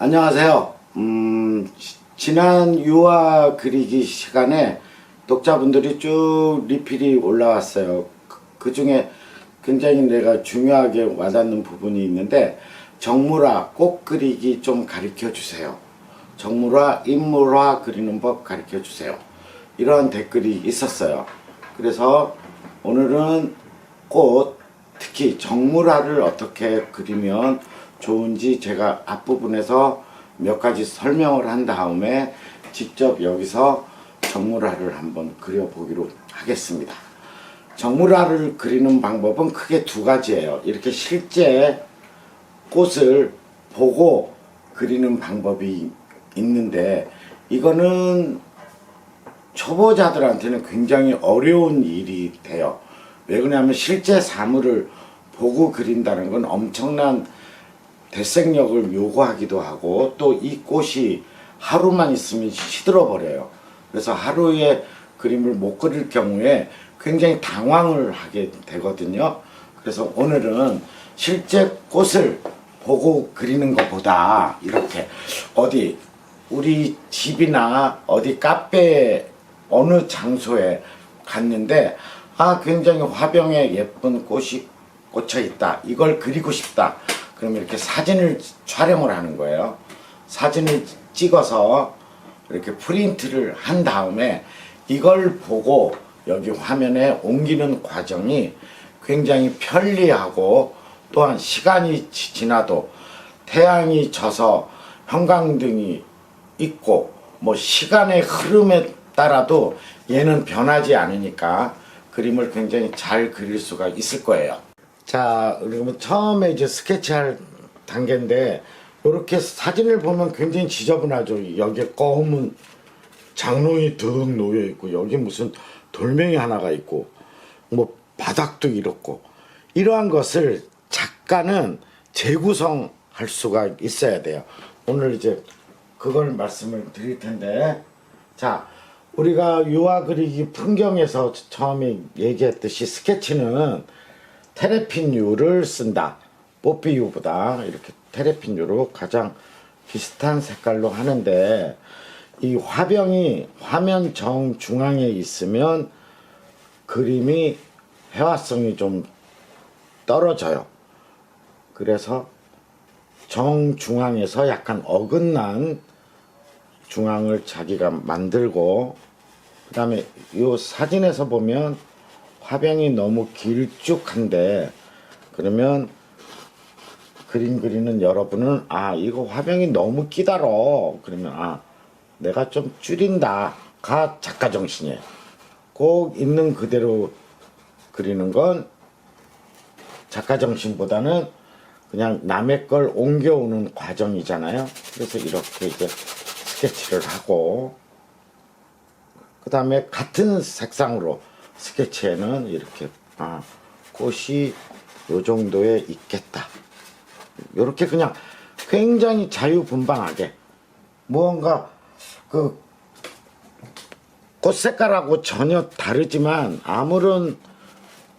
안녕하세요. 지난 유화 그리기 시간에 독자분들이 쭉 리필이 올라왔어요. 그 중에 굉장히 내가 중요하게 와닿는 부분이 있는데, 정물화 꽃 그리기 좀 가르쳐 주세요. 정물화, 인물화 그리는 법 가르쳐 주세요. 이런 댓글이 있었어요. 그래서 오늘은 꽃, 특히 정물화를 어떻게 그리면 좋은지 제가 앞부분에서 몇 가지 설명을 한 다음에 직접 여기서 정물화를 한번 그려보기로 하겠습니다. 정물화를 그리는 방법은 크게 두 가지예요. 이렇게 실제 꽃을 보고 그리는 방법이 있는데, 이거는 초보자들한테는 굉장히 어려운 일이 돼요. 왜 그러냐면 실제 사물을 보고 그린다는 건 엄청난 대생력을 요구하기도 하고, 또 이 꽃이 하루만 있으면 시들어 버려요. 그래서 하루에 그림을 못 그릴 경우에 굉장히 당황을 하게 되거든요. 그래서 오늘은 실제 꽃을 보고 그리는 것보다 이렇게 어디 우리 집이나 어디 카페 어느 장소에 갔는데, 굉장히 화병에 예쁜 꽃이 꽂혀 있다, 이걸 그리고 싶다, 그러면 이렇게 사진을 촬영을 하는 거예요. 사진을 찍어서 이렇게 프린트를 한 다음에 이걸 보고 여기 화면에 옮기는 과정이 굉장히 편리하고, 또한 시간이 지나도 태양이 져서 형광등이 있고 뭐 시간의 흐름에 따라도 얘는 변하지 않으니까 그림을 굉장히 잘 그릴 수가 있을 거예요. 자, 그러면 처음에 이제 스케치할 단계인데, 이렇게 사진을 보면 굉장히 지저분하죠. 여기에 검은 장롱이 득 놓여 있고, 여기 무슨 돌멩이 하나가 있고, 뭐 바닥도 이렇고, 이러한 것을 작가는 재구성할 수가 있어야 돼요. 오늘 이제 그걸 말씀을 드릴 텐데, 자, 우리가 유화 그리기 풍경에서 처음에 얘기했듯이 스케치는 테레핀유를 쓴다. 뽀삐유보다 이렇게 테레핀유로 가장 비슷한 색깔로 하는데, 이 화병이 화면 정중앙에 있으면 그림이 회화성이 좀 떨어져요. 그래서 정중앙에서 약간 어긋난 중앙을 자기가 만들고, 그 다음에 이 사진에서 보면 화병이 너무 길쭉한데, 그러면 그림 그리는 여러분은 이거 화병이 너무 끼다러, 그러면 내가 좀 줄인다가 작가 정신이에요. 꼭 있는 그대로 그리는 건 작가 정신보다는 그냥 남의 걸 옮겨오는 과정이잖아요. 그래서 이렇게 이제 스케치를 하고, 그 다음에 같은 색상으로 스케치에는 이렇게 꽃이 요 정도에 있겠다, 요렇게 그냥 굉장히 자유분방하게 무언가 그 꽃 색깔하고 전혀 다르지만 아무런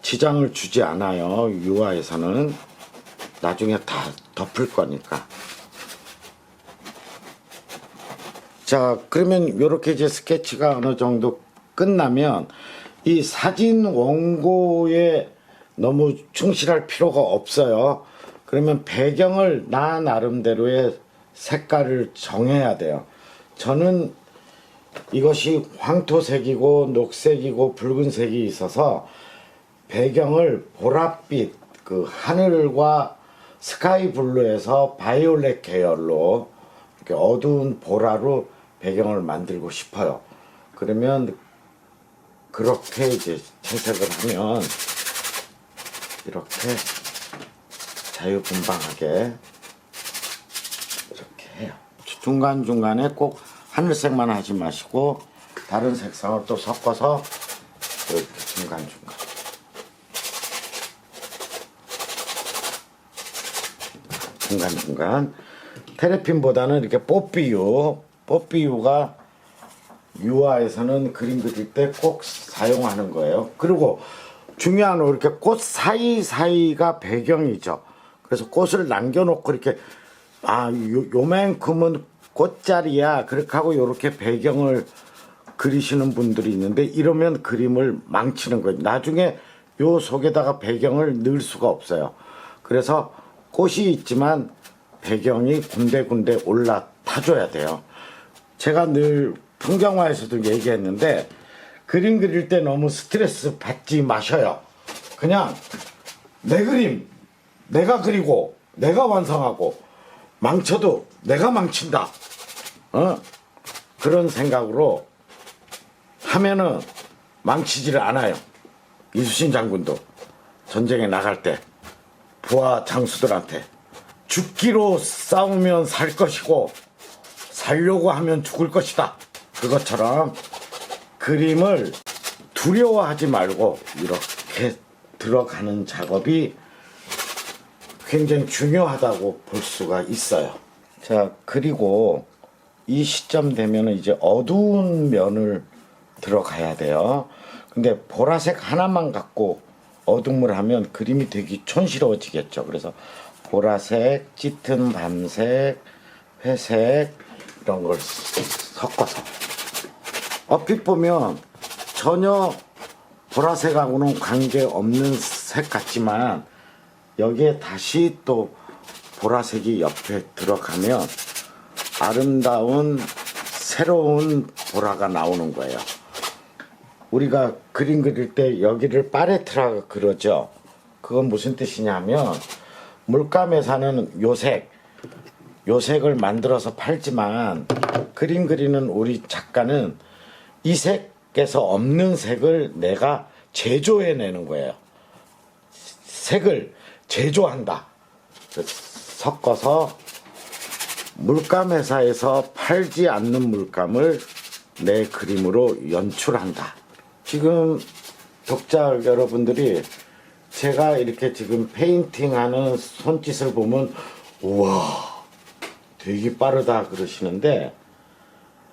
지장을 주지 않아요. 유화에서는 나중에 다 덮을 거니까. 자, 그러면 요렇게 이제 스케치가 어느 정도 끝나면 이 사진 원고에 너무 충실할 필요가 없어요. 그러면 배경을 나 나름대로의 색깔을 정해야 돼요. 저는 이것이 황토색이고 녹색이고 붉은색이 있어서 배경을 보랏빛, 그 하늘과 스카이 블루에서 바이올렛 계열로 이렇게 어두운 보라로 배경을 만들고 싶어요. 그러면 그렇게 이제 채색을 하면 이렇게 자유분방하게 이렇게 해요. 중간중간에 꼭 하늘색만 하지 마시고 다른 색상을 또 섞어서 이렇게 중간중간 테레핀보다는 이렇게 뽀삐유가 유화에서는 그림 그릴 때 꼭 사용하는 거예요. 그리고 중요한 건 이렇게 꽃 사이사이가 배경이죠. 그래서 꽃을 남겨놓고 이렇게 요만큼은 꽃자리야. 그렇게 하고 요렇게 배경을 그리시는 분들이 있는데 이러면 그림을 망치는 거예요. 나중에 요 속에다가 배경을 넣을 수가 없어요. 그래서 꽃이 있지만 배경이 군데군데 올라타줘야 돼요. 제가 늘 풍경화에서도 얘기했는데 그림 그릴 때 너무 스트레스 받지 마셔요. 그냥 내 그림 내가 그리고 내가 완성하고 망쳐도 내가 망친다. 그런 생각으로 하면은 망치지를 않아요. 이순신 장군도 전쟁에 나갈 때 부하 장수들한테 죽기로 싸우면 살 것이고 살려고 하면 죽을 것이다. 그것처럼 그림을 두려워하지 말고 이렇게 들어가는 작업이 굉장히 중요하다고 볼 수가 있어요. 자, 그리고 이 시점 되면은 이제 어두운 면을 들어가야 돼요. 근데 보라색 하나만 갖고 어둠을 하면 그림이 되게 촌스러워지겠죠. 그래서 보라색, 짙은 밤색, 회색 이런 걸 섞어서 얼핏 보면 전혀 보라색하고는 관계없는 색 같지만 여기에 다시 또 보라색이 옆에 들어가면 아름다운 새로운 보라가 나오는 거예요. 우리가 그림 그릴 때 여기를 파레트라 그러죠. 그건 무슨 뜻이냐면 물감에 사는 요색을 만들어서 팔지만 그림 그리는 우리 작가는 이 색에서 없는 색을 내가 제조해내는 거예요. 색을 제조한다. 섞어서 물감 회사에서 팔지 않는 물감을 내 그림으로 연출한다. 지금 독자 여러분들이 제가 이렇게 지금 페인팅하는 손짓을 보면 우와 되게 빠르다 그러시는데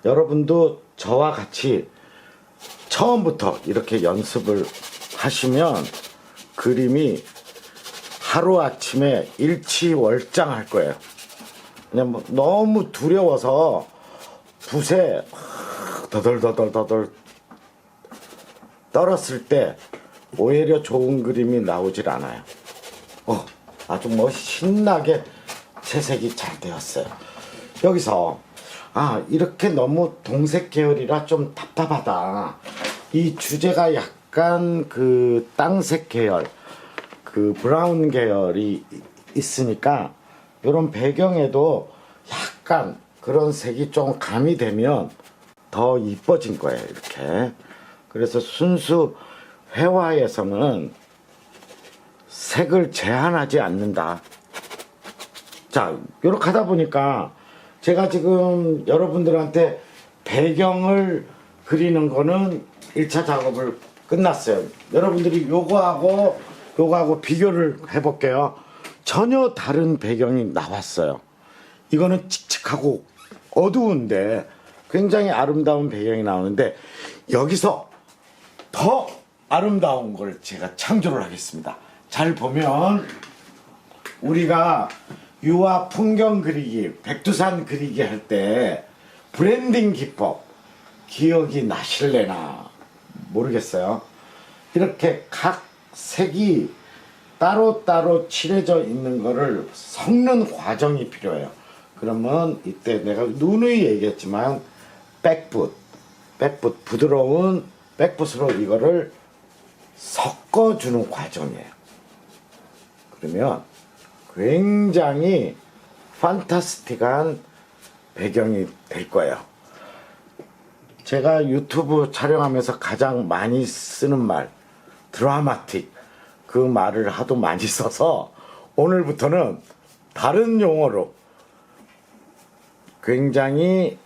여러분도 저와 같이 처음부터 이렇게 연습을 하시면 그림이 하루아침에 일치월장할 거예요. 그냥 뭐 너무 두려워서 붓에 더덜더덜 떨었을 때 오히려 좋은 그림이 나오질 않아요. 아주 뭐 신나게 채색이 잘 되었어요. 여기서 이렇게 너무 동색 계열이라 좀 답답하다. 이 주제가 약간 그 땅색 계열, 그 브라운 계열이 있으니까 이런 배경에도 약간 그런 색이 좀 가미되면 더 이뻐진 거예요. 이렇게. 그래서 순수 회화에서는 색을 제한하지 않는다. 자, 이렇게 하다 보니까 제가 지금 여러분들한테 배경을 그리는 거는 1차 작업을 끝났어요. 여러분들이 요거하고 비교를 해볼게요. 전혀 다른 배경이 나왔어요. 이거는 칙칙하고 어두운데 굉장히 아름다운 배경이 나오는데 여기서 더 아름다운 걸 제가 창조를 하겠습니다. 잘 보면 우리가 유화 풍경 그리기, 백두산 그리기 할 때 브랜딩 기법 기억이 나실래나 모르겠어요. 이렇게 각 색이 따로따로 칠해져 있는 거를 섞는 과정이 필요해요. 그러면 이때 내가 누누이 얘기했지만 백붓 부드러운 백붓으로 이거를 섞어주는 과정이에요. 그러면 굉장히 판타스틱한 배경이 될 거예요. 제가 유튜브 촬영하면서 가장 많이 쓰는 말 드라마틱 그 말을 하도 많이 써서 오늘부터는 다른 용어로 굉장히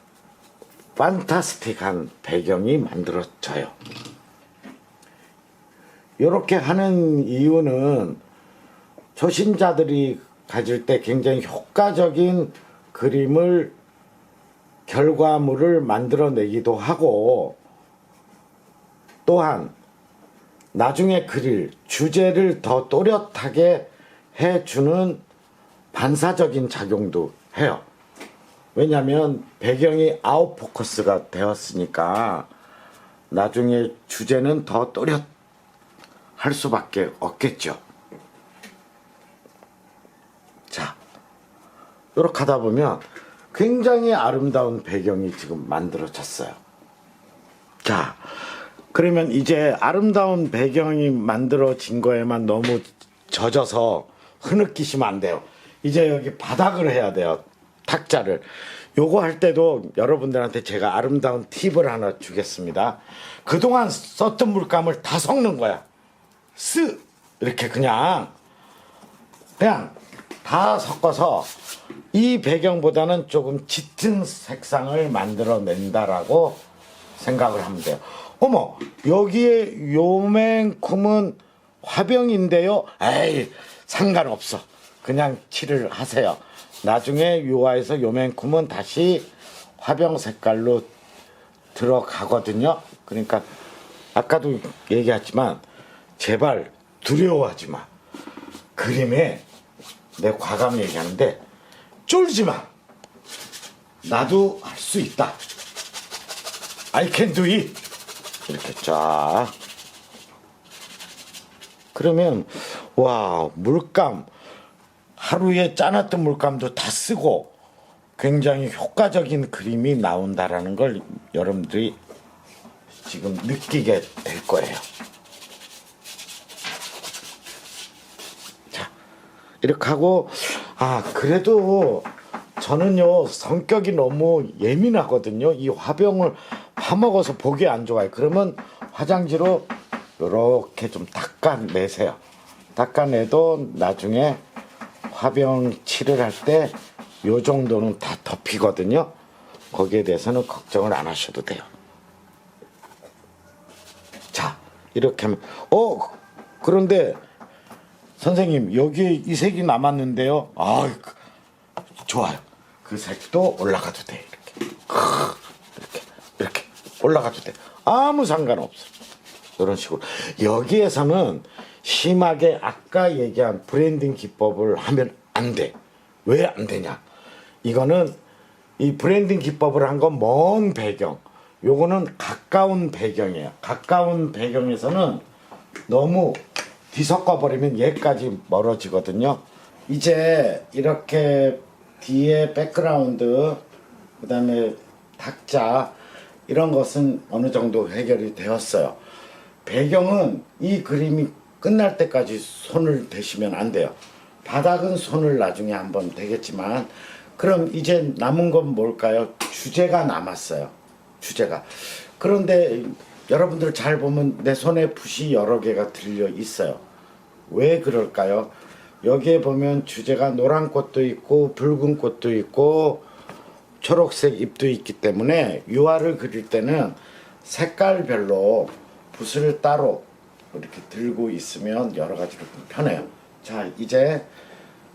판타스틱한 배경이 만들어져요. 이렇게 하는 이유는 초심자들이 가질 때 굉장히 효과적인 그림을 결과물을 만들어내기도 하고 또한 나중에 그릴 주제를 더 또렷하게 해주는 반사적인 작용도 해요. 왜냐하면 배경이 아웃포커스가 되었으니까 나중에 주제는 더 또렷할 수밖에 없겠죠. 자, 이렇게 하다 보면 굉장히 아름다운 배경이 지금 만들어졌어요. 자, 그러면 이제 아름다운 배경이 만들어진 거에만 너무 젖어서 흐느끼시면 안 돼요. 이제 여기 바닥을 해야 돼요. 탁자를. 요거 할 때도 여러분들한테 제가 아름다운 팁을 하나 주겠습니다. 그동안 썼던 물감을 다 섞는 거야. 이렇게 그냥 다 섞어서 이 배경보다는 조금 짙은 색상을 만들어낸다라고 생각을 하면 돼요. 어머, 여기에 요만큼은 화병인데요. 에이, 상관없어. 그냥 칠을 하세요. 나중에 요아에서 요만큼은 다시 화병 색깔로 들어가거든요. 그러니까 아까도 얘기했지만 제발 두려워하지 마. 그림에 내 과감 얘기하는데 쫄지 마. 나도 할 수 있다. I can do it. 이렇게 쫙. 그러면 와, 물감 하루에 짜놨던 물감도 다 쓰고 굉장히 효과적인 그림이 나온다라는 걸 여러분들이 지금 느끼게 될 거예요. 자, 이렇게 하고 그래도 저는요 성격이 너무 예민하거든요. 이 화병을 파먹어서 보기 안 좋아요. 그러면 화장지로 이렇게 좀 닦아내세요. 닦아내도 나중에 화병 칠을 할 때 요 정도는 다 덮이거든요. 거기에 대해서는 걱정을 안 하셔도 돼요. 자, 이렇게 하면 그런데 선생님 여기에 이 색이 남았는데요. 좋아요. 그 색도 올라가도 돼. 이렇게 올라가도 돼. 아무 상관없어. 이런 식으로. 여기에서는 심하게 아까 얘기한 브랜딩 기법을 하면 안 돼. 왜 안 되냐? 이거는 이 브랜딩 기법을 한 건 먼 배경. 요거는 가까운 배경이에요. 가까운 배경에서는 너무 뒤섞어 버리면 얘까지 멀어지거든요. 이제 이렇게 뒤에 백그라운드, 그 다음에 탁자 이런 것은 어느 정도 해결이 되었어요. 배경은 이 그림이 끝날 때까지 손을 대시면 안 돼요. 바닥은 손을 나중에 한번 대겠지만, 그럼 이제 남은 건 뭘까요? 주제가 남았어요. 주제가. 그런데 여러분들 잘 보면 내 손에 붓이 여러 개가 들려 있어요. 왜 그럴까요? 여기에 보면 주제가 노란 꽃도 있고 붉은 꽃도 있고 초록색 잎도 있기 때문에 유화를 그릴 때는 색깔별로 붓을 따로 이렇게 들고 있으면 여러 가지로 편해요. 자, 이제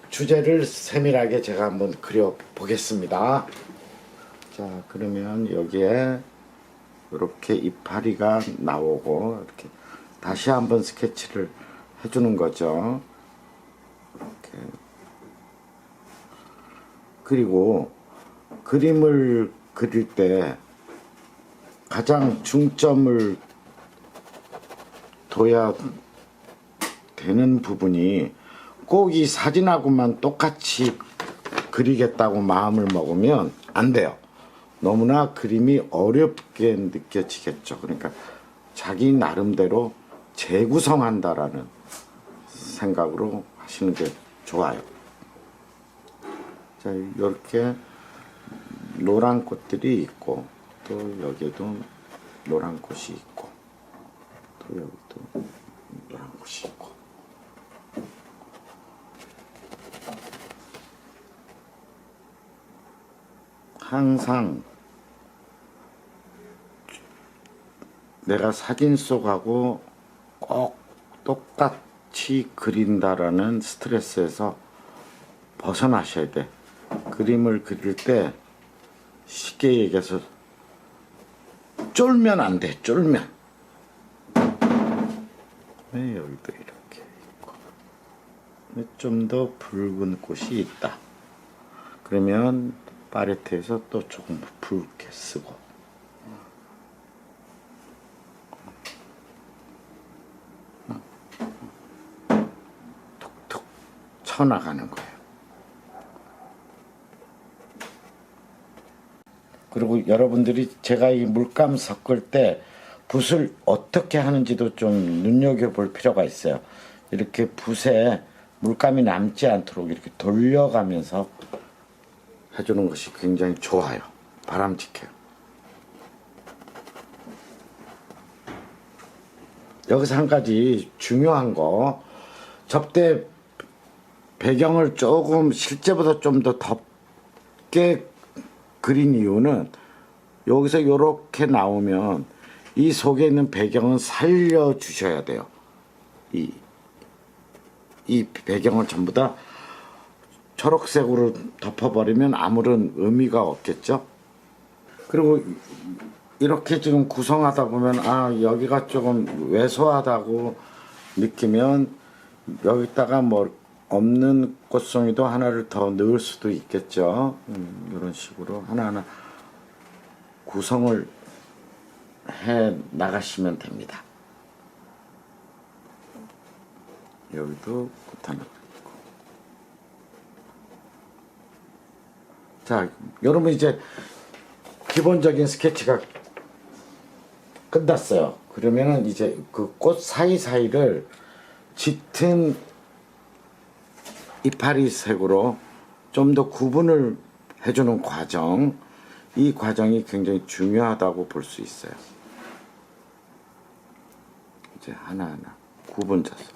주제를 세밀하게 제가 한번 그려 보겠습니다. 자, 그러면 여기에 이렇게 이파리가 나오고 이렇게 다시 한번 스케치를 해주는 거죠. 이렇게. 그리고 그림을 그릴 때 가장 중점을 둬야 되는 부분이 꼭 이 사진하고만 똑같이 그리겠다고 마음을 먹으면 안 돼요. 너무나 그림이 어렵게 느껴지겠죠. 그러니까 자기 나름대로 재구성한다라는 생각으로 하시는 게 좋아요. 자, 이렇게 노란 꽃들이 있고 또 여기에도 노란 꽃이 있고 또 여기도 노란 꽃이 있고 항상 내가 사진 속하고 꼭 똑같이 그린다라는 스트레스에서 벗어나셔야 돼. 그림을 그릴 때 쉽게 얘기해서 쫄면 안 돼. 쫄면. 왜 여기도 이렇게 있고 좀 더 붉은 꽃이 있다. 그러면 팔레트에서 또 조금 붉게 쓰고 툭툭 쳐나가는 거예요. 그리고 여러분들이 제가 이 물감 섞을 때 붓을 어떻게 하는지도 좀 눈여겨볼 필요가 있어요. 이렇게 붓에 물감이 남지 않도록 이렇게 돌려가면서 해주는 것이 굉장히 좋아요. 바람직해요. 여기서 한 가지 중요한 거, 접대 배경을 조금 실제보다 좀 더 덥게 그린 이유는 여기서 이렇게 나오면 이 속에 있는 배경은 살려주셔야 돼요. 이 배경을 전부 다 초록색으로 덮어버리면 아무런 의미가 없겠죠. 그리고 이렇게 지금 구성하다 보면 아 여기가 조금 왜소하다고 느끼면 여기다가 뭐 없는 꽃송이도 하나를 더 넣을 수도 있겠죠. 이런 식으로 하나하나 구성을 해 나가시면 됩니다. 여기도 꽃 하나 있고. 자, 여러분 이제 기본적인 스케치가 끝났어요. 그러면은 이제 그 꽃 사이사이를 짙은 이파리 색으로 좀 더 구분을 해주는 과정, 이 과정이 굉장히 중요하다고 볼 수 있어요. 이제 하나하나 구분져서.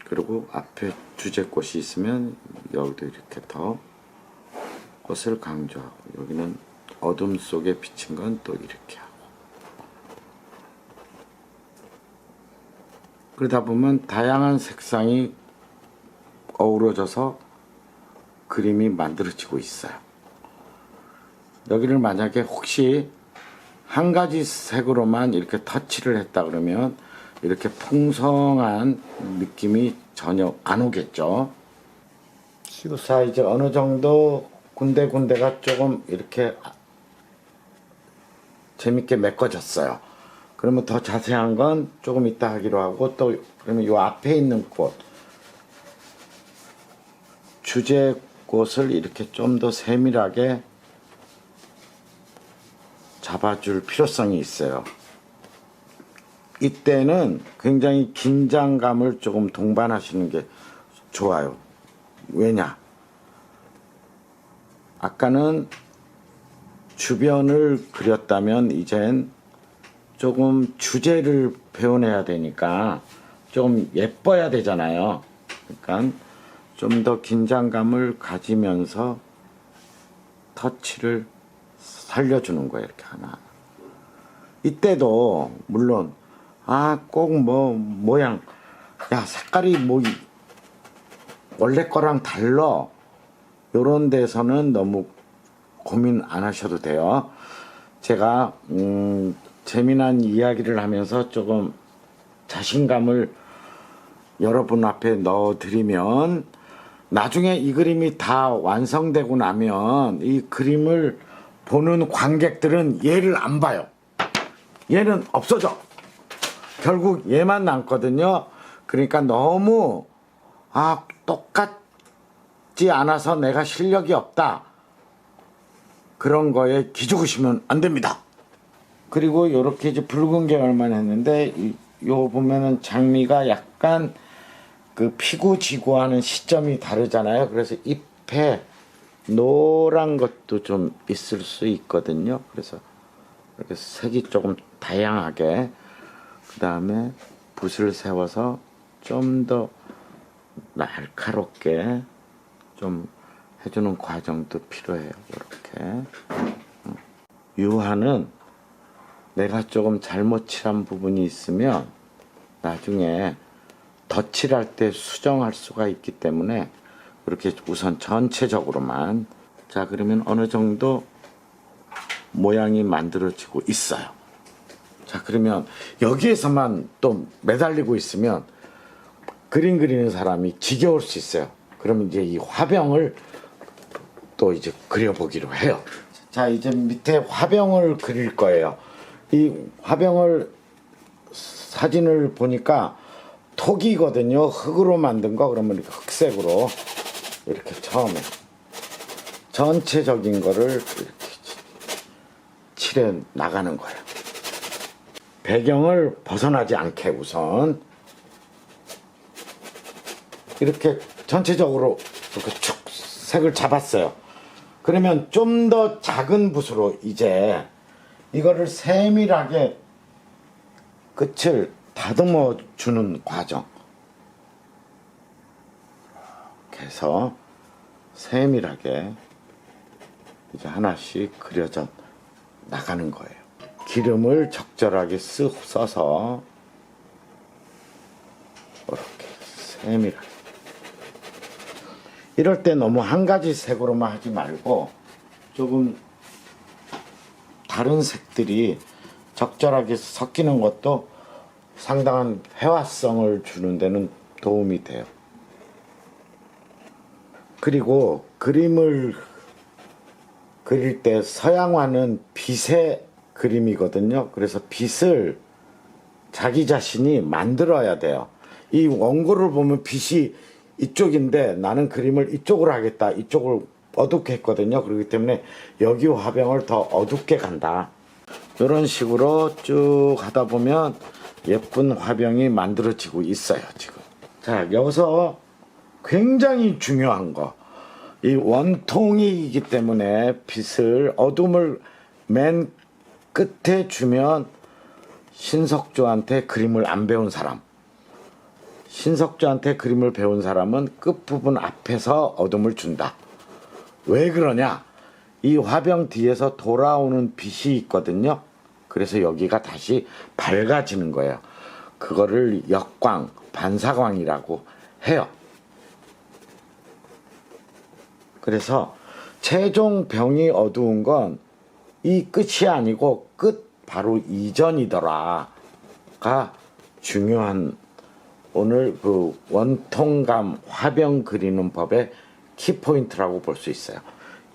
그리고 앞에 주제꽃이 있으면 여기도 이렇게 더 꽃을 강조하고, 여기는 어둠 속에 비친 건 또 이렇게 하고. 그러다 보면 다양한 색상이 어우러져서 그림이 만들어지고 있어요. 여기를 만약에 혹시 한 가지 색으로만 이렇게 터치를 했다 그러면 이렇게 풍성한 느낌이 전혀 안 오겠죠. 자, 이제 어느 정도 군데군데가 조금 이렇게 재밌게 메꿔졌어요. 그러면 더 자세한 건 조금 이따 하기로 하고, 또 그러면 요 앞에 있는 꽃, 주제 꽃을 이렇게 좀 더 세밀하게 잡아줄 필요성이 있어요. 이때는 굉장히 긴장감을 조금 동반하시는 게 좋아요. 왜냐? 아까는 주변을 그렸다면 이젠 조금 주제를 표현해야 되니까 좀 예뻐야 되잖아요. 그러니까 좀 더 긴장감을 가지면서 터치를 살려주는 거예요. 이렇게 하나. 이때도 물론 꼭 뭐 모양, 야 색깔이 뭐 원래 거랑 달라, 요런 데서는 너무 고민 안 하셔도 돼요. 제가 재미난 이야기를 하면서 조금 자신감을 여러분 앞에 넣어드리면 나중에 이 그림이 다 완성되고 나면 이 그림을 보는 관객들은 얘를 안 봐요. 얘는 없어져. 결국 얘만 남거든요. 그러니까 너무 똑같지 않아서 내가 실력이 없다, 그런 거에 기죽으시면 안 됩니다. 그리고 이렇게 이제 붉은 계열만 했는데 요 보면은 장미가 약간 그 피고 지고 하는 시점이 다르잖아요. 그래서 잎에 노란 것도 좀 있을 수 있거든요. 그래서 이렇게 색이 조금 다양하게, 그 다음에 붓을 세워서 좀 더 날카롭게 좀 해주는 과정도 필요해요. 이렇게 유화는 내가 조금 잘못 칠한 부분이 있으면 나중에 덧칠할 때 수정할 수가 있기 때문에 그렇게 우선 전체적으로만. 자, 그러면 어느 정도 모양이 만들어지고 있어요. 자, 그러면 여기에서만 또 매달리고 있으면 그림 그리는 사람이 지겨울 수 있어요. 그러면 이제 이 화병을 또 이제 그려보기로 해요. 자, 이제 밑에 화병을 그릴 거예요. 이 화병을 사진을 보니까 톡이거든요. 흙으로 만든 거. 그러면 이렇게 흑색으로 이렇게 처음에 전체적인 거를 이렇게 칠해 나가는 거예요. 배경을 벗어나지 않게 우선 이렇게 전체적으로 이렇게 쭉 색을 잡았어요. 그러면 좀 더 작은 붓으로 이제 이거를 세밀하게 끝을 다듬어 주는 과정. 이렇게 해서 세밀하게 이제 하나씩 그려져 나가는 거예요. 기름을 적절하게 쓱 써서 이렇게 세밀하게. 이럴 때 너무 한 가지 색으로만 하지 말고 조금 다른 색들이 적절하게 섞이는 것도 상당한 회화성을 주는 데는 도움이 돼요. 그리고 그림을 그릴 때 서양화는 빛의 그림이거든요. 그래서 빛을 자기 자신이 만들어야 돼요. 이 원고를 보면 빛이 이쪽인데 나는 그림을 이쪽으로 하겠다. 이쪽을 어둡게 했거든요. 그렇기 때문에 여기 화병을 더 어둡게 간다. 이런 식으로 쭉 하다 보면 예쁜 화병이 만들어지고 있어요. 지금. 자, 여기서 굉장히 중요한 거. 이 원통이기 때문에 빛을 어둠을 맨 끝에 주면 신석주한테 그림을 안 배운 사람, 신석주한테 그림을 배운 사람은 끝부분 앞에서 어둠을 준다. 왜 그러냐? 이 화병 뒤에서 돌아오는 빛이 있거든요. 그래서 여기가 다시 밝아지는 거예요. 그거를 역광, 반사광이라고 해요. 그래서 최종 병이 어두운 건 이 끝이 아니고 끝 바로 이전이더라가 중요한 오늘 그 원통감 화병 그리는 법의 키포인트라고 볼 수 있어요.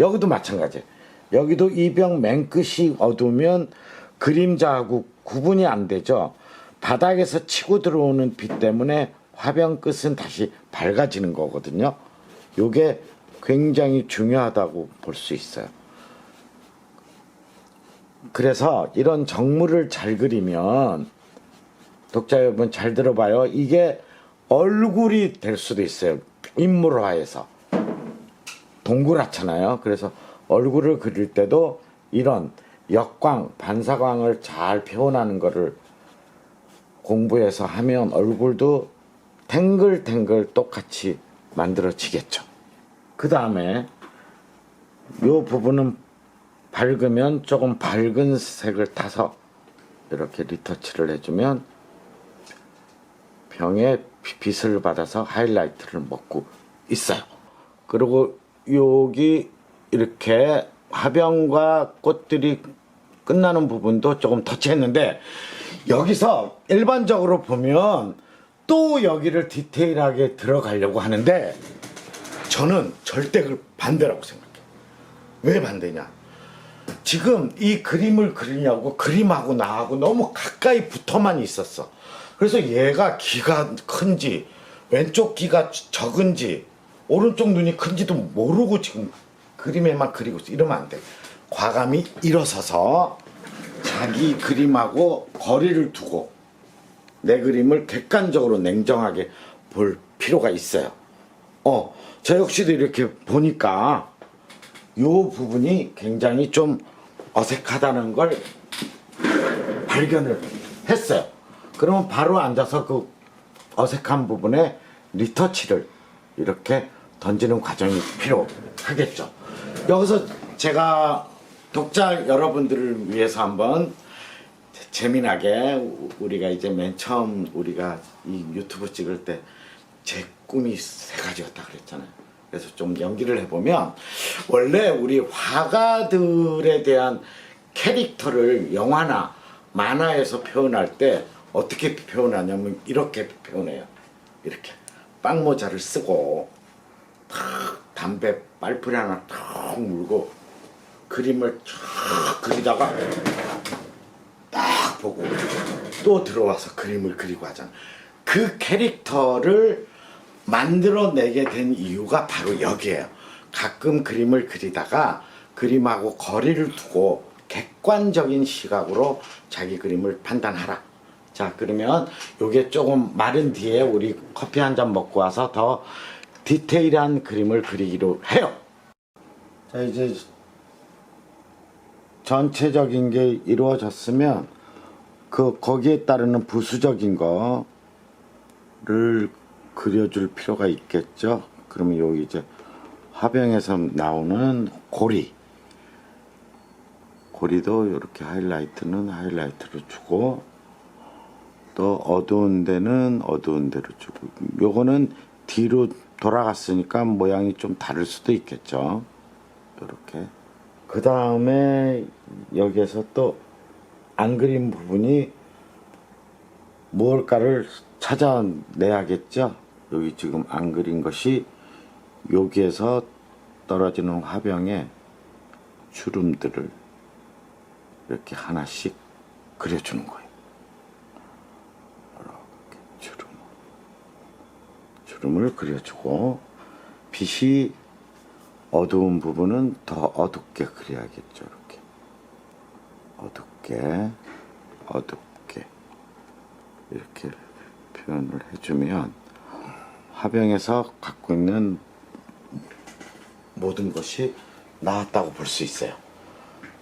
여기도 마찬가지예요. 여기도 이 병 맨 끝이 어두우면 그림자하고 구분이 안 되죠. 바닥에서 치고 들어오는 빛 때문에 화병 끝은 다시 밝아지는 거거든요. 이게 굉장히 중요하다고 볼 수 있어요. 그래서 이런 정물을 잘 그리면 독자 여러분 잘 들어봐요. 이게 얼굴이 될 수도 있어요. 인물화해서 동그랗잖아요. 그래서 얼굴을 그릴 때도 이런 역광, 반사광을 잘 표현하는 거를 공부해서 하면 얼굴도 탱글탱글 똑같이 만들어지겠죠. 그 다음에 이 부분은 밝으면 조금 밝은 색을 타서 이렇게 리터치를 해주면 병에 빛을 받아서 하이라이트를 먹고 있어요. 그리고 여기 이렇게 화병과 꽃들이 끝나는 부분도 조금 터치했는데 여기서 일반적으로 보면 또 여기를 디테일하게 들어가려고 하는데 저는 절대 그 반대라고 생각해요. 왜 반대냐? 지금 이 그림을 그리냐고 그림하고 나하고 너무 가까이 붙어만 있었어. 그래서 얘가 귀가 큰지 왼쪽 귀가 적은지 오른쪽 눈이 큰지도 모르고 지금 그림에만 그리고 있어. 이러면 안 돼. 과감히 일어서서 자기 그림하고 거리를 두고 내 그림을 객관적으로 냉정하게 볼 필요가 있어요. 저 역시도 이렇게 보니까 이 부분이 굉장히 좀 어색하다는 걸 발견을 했어요. 그러면 바로 앉아서 그 어색한 부분에 리터치를 이렇게 던지는 과정이 필요하겠죠. 여기서 제가 독자 여러분들을 위해서 한번 재미나게 우리가 이제 맨 처음 우리가 이 유튜브 찍을 때 제 꿈이 세 가지였다 그랬잖아요. 그래서 좀 연기를 해보면 원래 우리 화가들에 대한 캐릭터를 영화나 만화에서 표현할 때 어떻게 표현하냐면 이렇게 표현해요. 이렇게 빵모자를 쓰고 탁 담배 빨풀이 하나 탁 물고 그림을 쫙 그리다가 딱 보고 또 들어와서 그림을 그리고 하잖아. 그 캐릭터를 만들어내게 된 이유가 바로 여기에요. 가끔 그림을 그리다가 그림하고 거리를 두고 객관적인 시각으로 자기 그림을 판단하라. 자, 그러면 요게 조금 마른 뒤에 우리 커피 한 잔 먹고 와서 더 디테일한 그림을 그리기로 해요. 자, 이제 전체적인 게 이루어졌으면 거기에 따르는 부수적인 거를 그려줄 필요가 있겠죠. 그러면 여기 이제 화병에서 나오는 고리도 이렇게 하이라이트는 하이라이트로 주고, 또 어두운 데는 어두운 데로 주고, 요거는 뒤로 돌아갔으니까 모양이 좀 다를 수도 있겠죠. 이렇게. 그 다음에 여기에서 또 안 그린 부분이 무엇일까를 찾아내야겠죠. 여기 지금 안 그린 것이 여기에서 떨어지는 화병에 주름들을 이렇게 하나씩 그려주는 거예요. 이렇게 주름을 그려주고, 빛이 어두운 부분은 더 어둡게 그려야겠죠. 이렇게 어둡게 이렇게 표현을 해주면 화병에서 갖고 있는 모든 것이 나왔다고 볼 수 있어요.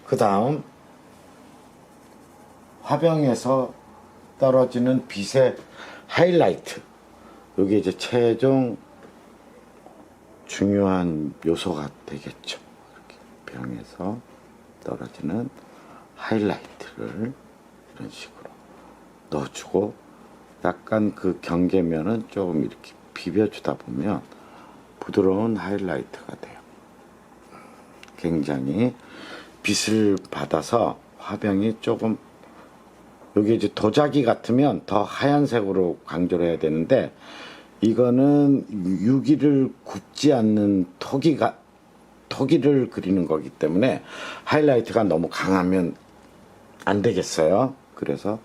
그 다음 화병에서 떨어지는 빛의 하이라이트, 여기 이제 최종 중요한 요소가 되겠죠. 이렇게 병에서 떨어지는 하이라이트를 이런 식으로 넣어주고, 약간 그 경계면은 조금 이렇게 비벼주다 보면 부드러운 하이라이트가 돼요. 굉장히 빛을 받아서 화병이 조금, 여기 이제 도자기 같으면 더 하얀색으로 강조를 해야 되는데, 이거는 유기를 굽지 않는 토기를 그리는 거기 때문에 하이라이트가 너무 강하면 안 되겠어요. 그래서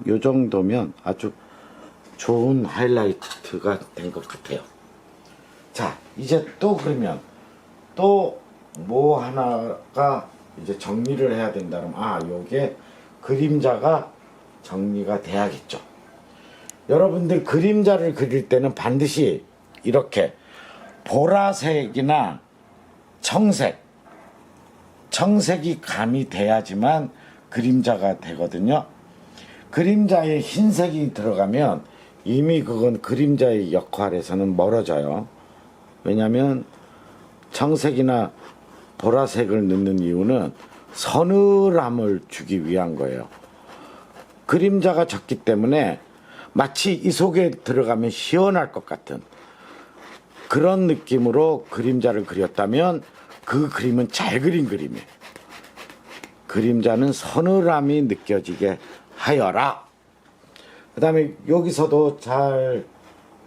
요 정도면 아주 좋은 하이라이트가 된 것 같아요. 자, 이제 또 그러면 또 뭐 하나가 이제 정리를 해야 된다면, 요게 그림자가 정리가 돼야겠죠. 여러분들 그림자를 그릴 때는 반드시 이렇게 보라색이나 청색이 가미돼야지만 그림자가 되거든요. 그림자에 흰색이 들어가면 이미 그건 그림자의 역할에서는 멀어져요. 왜냐하면 청색이나 보라색을 넣는 이유는 서늘함을 주기 위한 거예요. 그림자가 적기 때문에 마치 이 속에 들어가면 시원할 것 같은 그런 느낌으로 그림자를 그렸다면 그 그림은 잘 그린 그림이에요. 그림자는 서늘함이 느껴지게 하여라. 그 다음에 여기서도 잘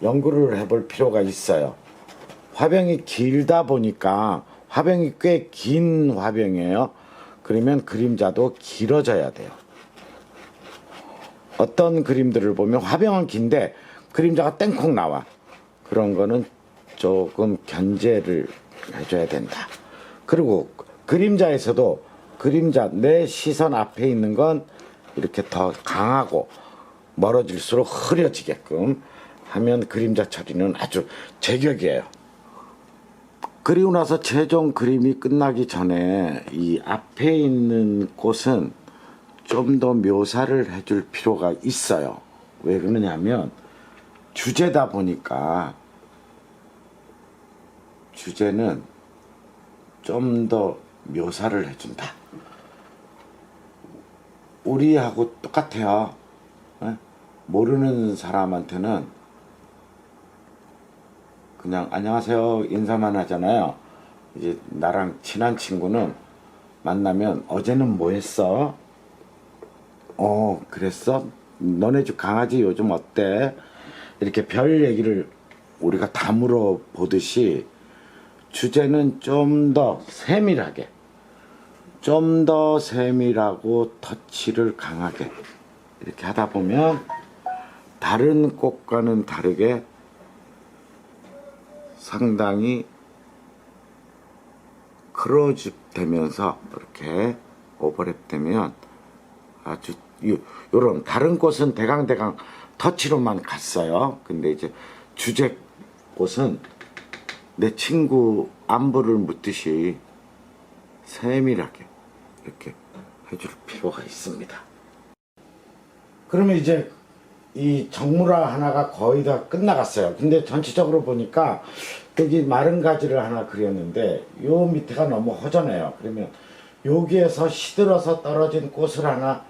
연구를 해볼 필요가 있어요. 화병이 길다 보니까, 화병이 꽤 긴 화병이에요. 그러면 그림자도 길어져야 돼요. 어떤 그림들을 보면 화병은 긴데 그림자가 땡콩 나와. 그런 거는 조금 견제를 해줘야 된다. 그리고 그림자에서도 내 시선 앞에 있는 건 이렇게 더 강하고 멀어질수록 흐려지게끔 하면 그림자 처리는 아주 제격이에요. 그리고 나서 최종 그림이 끝나기 전에 이 앞에 있는 꽃은 좀 더 묘사를 해줄 필요가 있어요. 왜 그러냐면 주제다 보니까 주제는 좀 더 묘사를 해준다. 우리하고 똑같아요. 모르는 사람한테는 그냥 안녕하세요 인사만 하잖아요. 이제 나랑 친한 친구는 만나면 어제는 뭐 했어? 그랬어? 너네 집 강아지 요즘 어때? 이렇게 별 얘기를 우리가 다물어 보듯이 주제는 좀 더 세밀하게, 좀 더 세밀하고 터치를 강하게 이렇게 하다 보면 다른 꽃과는 다르게 상당히 크로즈업 되면서 이렇게 오버랩 되면 아주 요런 다른 꽃은 대강대강 터치로만 갔어요. 근데 이제 주제 꽃은 내 친구 안부를 묻듯이 세밀하게 이렇게 해줄 필요가 있습니다. 그러면 이제 이 정물화 하나가 거의 다 끝나갔어요. 근데 전체적으로 보니까 여기 마른 가지를 하나 그렸는데 요 밑에가 너무 허전해요. 그러면 여기에서 시들어서 떨어진 꽃을 하나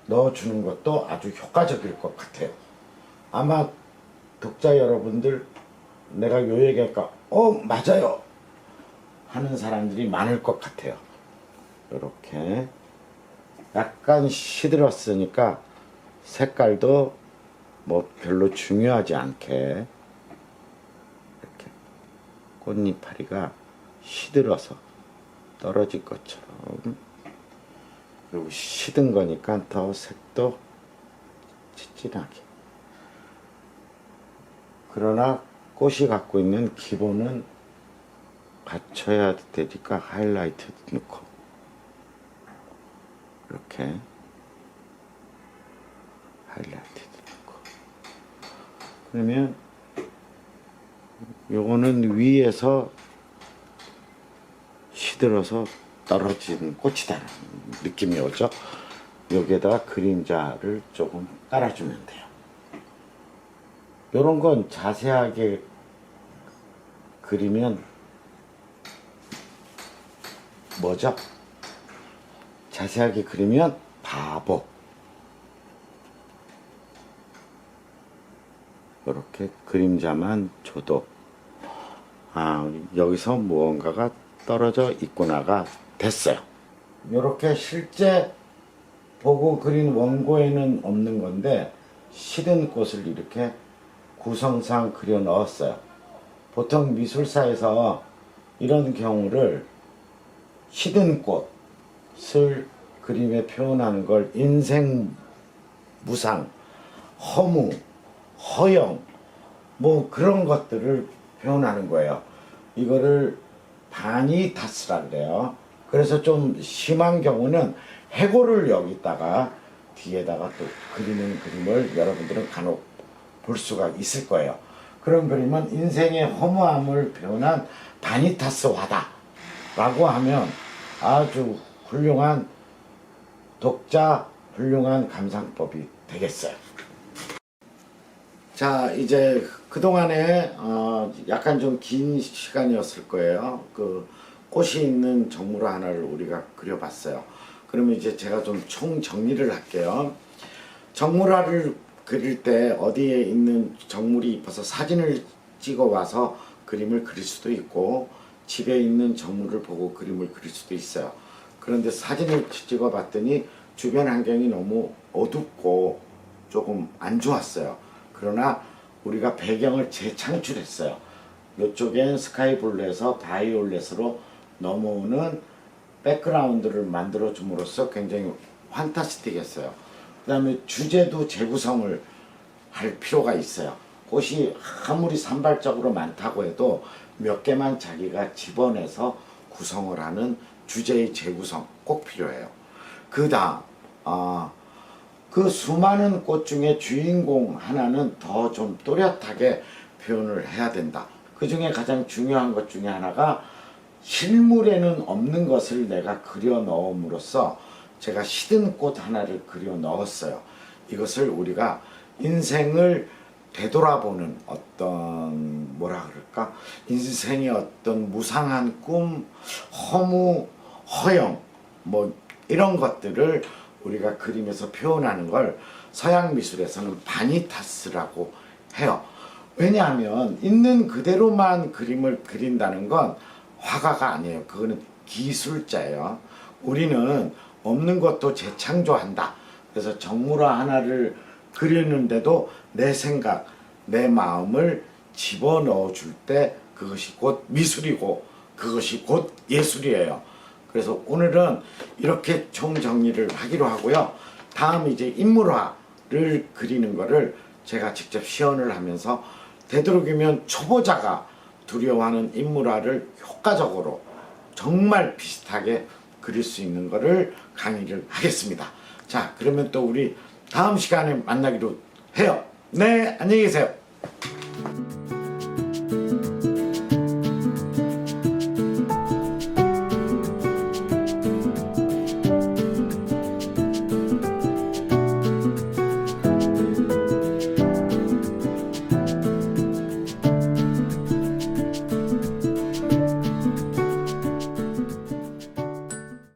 넣어주는 것도 아주 효과적일 것 같아요. 아마 독자 여러분들 내가 요 얘기할까 맞아요 하는 사람들이 많을 것 같아요. 이렇게 약간 시들었으니까 색깔도 뭐 별로 중요하지 않게 이렇게 꽃잎파리가 시들어서 떨어질 것처럼, 그리고 시든 거니까 더 색도 찌진하게. 그러나 꽃이 갖고 있는 기본은 갖춰야 되니까 하이라이트 넣고 이렇게 하이라이트 넣고, 그러면 요거는 위에서 시들어서 떨어진 꽃이다라는 느낌이 오죠. 여기에다가 그림자를 조금 깔아주면 돼요. 요런 건 자세하게 그리면 뭐죠? 자세하게 그리면 바보. 이렇게 그림자만 줘도 여기서 무언가가 떨어져 있구나가 됐어요. 이렇게 실제 보고 그린 원고에는 없는 건데 시든 꽃을 이렇게 구성상 그려 넣었어요. 보통 미술사에서 이런 경우를 시든 꽃을 그림에 표현하는 걸 인생 무상, 허무, 허영 뭐 그런 것들을 표현하는 거예요. 이거를 바니타스라 그래요. 그래서 좀 심한 경우는 해골을 여기다가 뒤에다가 또 그리는 그림을 여러분들은 간혹 볼 수가 있을 거예요. 그런 그림은 인생의 허무함을 표현한 바니타스화다 라고 하면 아주 훌륭한 독자, 훌륭한 감상법이 되겠어요. 자, 이제 그동안에 약간 좀 긴 시간이었을 거예요. 그 꽃이 있는 정물화 하나를 우리가 그려봤어요. 그러면 이제 제가 좀 총 정리를 할게요. 정물화를 그릴 때 어디에 있는 정물이 이뻐서 사진을 찍어 와서 그림을 그릴 수도 있고, 집에 있는 정물을 보고 그림을 그릴 수도 있어요. 그런데 사진을 찍어 봤더니 주변 환경이 너무 어둡고 조금 안 좋았어요. 그러나 우리가 배경을 재창출했어요. 이쪽엔 스카이블루에서 바이올렛으로 넘어오는 백그라운드를 만들어 줌으로써 굉장히 판타스틱했어요. 그 다음에 주제도 재구성을 할 필요가 있어요. 꽃이 아무리 산발적으로 많다고 해도 몇 개만 자기가 집어내서 구성을 하는 주제의 재구성 꼭 필요해요. 그 다음 그 수많은 꽃 중에 주인공 하나는 더 좀 또렷하게 표현을 해야 된다. 그 중에 가장 중요한 것 중에 하나가 실물에는 없는 것을 내가 그려 넣음으로써 제가 시든 꽃 하나를 그려 넣었어요. 이것을 우리가 인생을 되돌아보는 어떤 뭐라 그럴까, 인생의 어떤 무상한 꿈, 허무, 허영 뭐 이런 것들을 우리가 그림에서 표현하는 걸 서양 미술에서는 바니타스라고 해요. 왜냐하면 있는 그대로만 그림을 그린다는 건 화가가 아니에요. 그거는 기술자예요. 우리는 없는 것도 재창조한다. 그래서 정물화 하나를 그리는데도 내 생각, 내 마음을 집어넣어 줄 때 그것이 곧 미술이고 그것이 곧 예술이에요. 그래서 오늘은 이렇게 총정리를 하기로 하고요. 다음 이제 인물화를 그리는 거를 제가 직접 시연을 하면서 되도록이면 초보자가 두려워하는 인물화를 효과적으로 정말 비슷하게 그릴 수 있는 거를 강의를 하겠습니다. 자, 그러면 또 우리 다음 시간에 만나기로 해요. 네, 안녕히 계세요.